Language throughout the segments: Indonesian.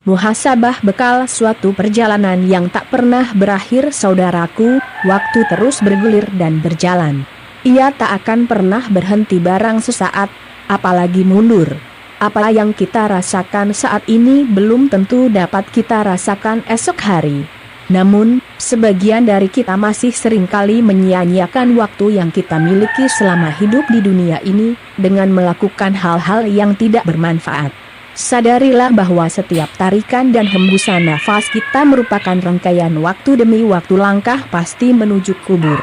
Muhasabah bekal suatu perjalanan yang tak pernah berakhir saudaraku, waktu terus bergulir dan berjalan. Ia tak akan pernah berhenti barang sesaat, apalagi mundur. Apa yang kita rasakan saat ini belum tentu dapat kita rasakan esok hari. Namun, sebagian dari kita masih seringkali menyia-nyiakan waktu yang kita miliki selama hidup di dunia ini, dengan melakukan hal-hal yang tidak bermanfaat. Sadarilah bahwa setiap tarikan dan hembusan nafas kita merupakan rangkaian waktu demi waktu langkah pasti menuju kubur.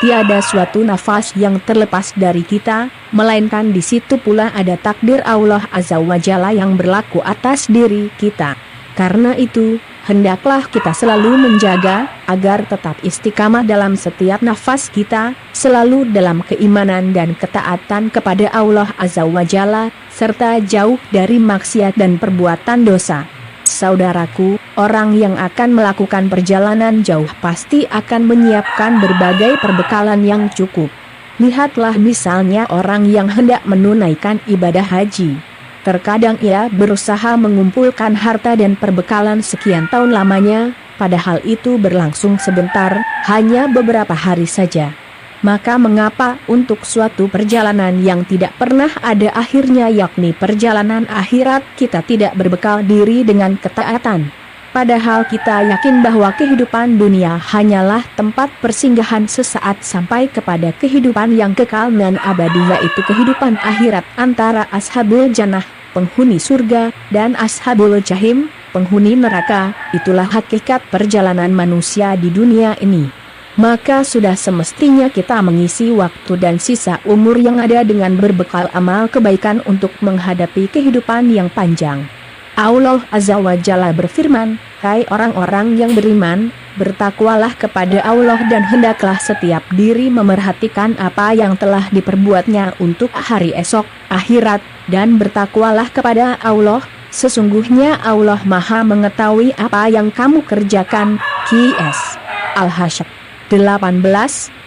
Tiada suatu nafas yang terlepas dari kita, melainkan di situ pula ada takdir Allah Azza wa Jalla yang berlaku atas diri kita. Karena itu, hendaklah kita selalu menjaga, agar tetap istiqamah dalam setiap nafas kita, selalu dalam keimanan dan ketaatan kepada Allah Azza wa Jalla, serta jauh dari maksiat dan perbuatan dosa. Saudaraku, orang yang akan melakukan perjalanan jauh pasti akan menyiapkan berbagai perbekalan yang cukup. Lihatlah misalnya orang yang hendak menunaikan ibadah haji. Terkadang ia berusaha mengumpulkan harta dan perbekalan sekian tahun lamanya, padahal itu berlangsung sebentar, hanya beberapa hari saja. Maka mengapa untuk suatu perjalanan yang tidak pernah ada akhirnya, yakni perjalanan akhirat, kita tidak berbekal diri dengan ketaatan? Padahal kita yakin bahwa kehidupan dunia hanyalah tempat persinggahan sesaat sampai kepada kehidupan yang kekal dan abadi, yaitu kehidupan akhirat antara ashabul jannah, penghuni surga, dan ashabul jahim, penghuni neraka. Itulah hakikat perjalanan manusia di dunia ini. Maka sudah semestinya kita mengisi waktu dan sisa umur yang ada dengan berbekal amal kebaikan untuk menghadapi kehidupan yang panjang. Allah Azza wa Jalla berfirman, "Hai orang-orang yang beriman, bertakwalah kepada Allah dan hendaklah setiap diri memerhatikan apa yang telah diperbuatnya untuk hari esok, akhirat, dan bertakwalah kepada Allah, sesungguhnya Allah Maha mengetahui apa yang kamu kerjakan." Qs. Al-Hasyr 18,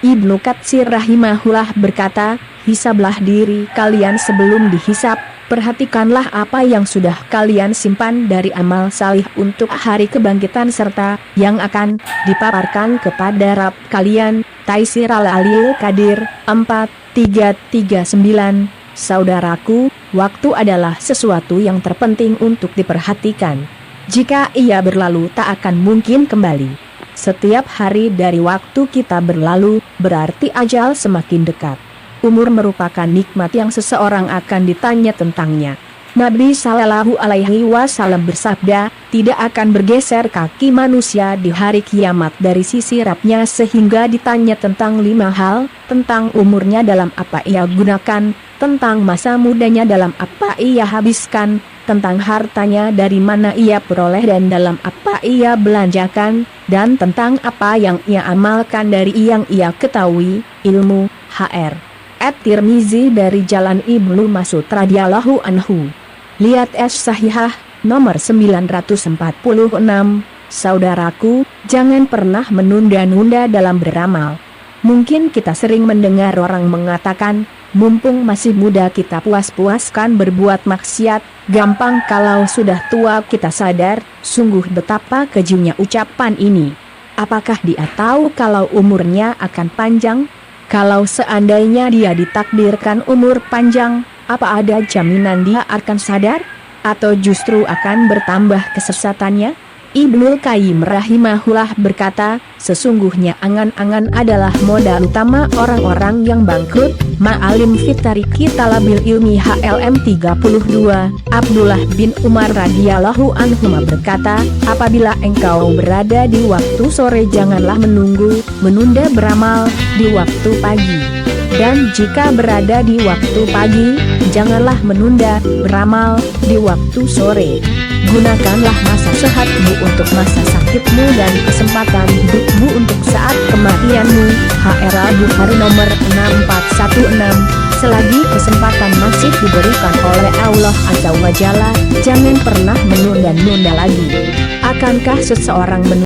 Ibnu Katsir rahimahullah berkata, "Hisablah diri kalian sebelum dihisab, perhatikanlah apa yang sudah kalian simpan dari amal salih untuk hari kebangkitan serta yang akan dipaparkan kepada Rabb kalian." Taisir Al-Alil Qadir 4339. Saudaraku, waktu adalah sesuatu yang terpenting untuk diperhatikan. Jika ia berlalu tak akan mungkin kembali. Setiap hari dari waktu kita berlalu, berarti ajal semakin dekat. Umur merupakan nikmat yang seseorang akan ditanya tentangnya. Nabi Sallallahu Alaihi Wasallam bersabda, tidak akan bergeser kaki manusia di hari kiamat dari sisi Rabbnya sehingga ditanya tentang 5 hal, tentang umurnya dalam apa ia gunakan, tentang masa mudanya dalam apa ia habiskan, tentang hartanya dari mana ia peroleh dan dalam apa ia belanjakan, dan tentang apa yang ia amalkan dari yang ia ketahui, ilmu. Hr. At-Tirmizi dari jalan Ibnu Mas'ud radhiyallahu anhu. Lihat As-Sahihah, nomor 946. Saudaraku, jangan pernah menunda-nunda dalam beramal. Mungkin kita sering mendengar orang mengatakan, mumpung masih muda kita puas-puaskan berbuat maksiat, gampang kalau sudah tua kita sadar. Sungguh betapa kejinya ucapan ini. Apakah dia tahu kalau umurnya akan panjang? Kalau seandainya dia ditakdirkan umur panjang, apa ada jaminan dia akan sadar? Atau justru akan bertambah kesesatannya? Ibnul Qayyim rahimahullah berkata, sesungguhnya angan-angan adalah modal utama orang-orang yang bangkrut. Ma'alim Fitariki Talabil Ilmi HLM 32. Abdullah bin Umar radhiyallahu anhuma berkata, apabila engkau berada di waktu sore janganlah menunda beramal di waktu pagi. Dan jika berada di waktu pagi, janganlah menunda beramal di waktu sore. Gunakanlah masa sehatmu untuk masa sakitmu dan kesempatan hidupmu untuk saat kematianmu. HR Al-Bukhari nomor 6416. Selagi kesempatan masih diberikan oleh Allah Azza wa Jalla, jangan pernah menunda-nunda lagi. Akankah seseorang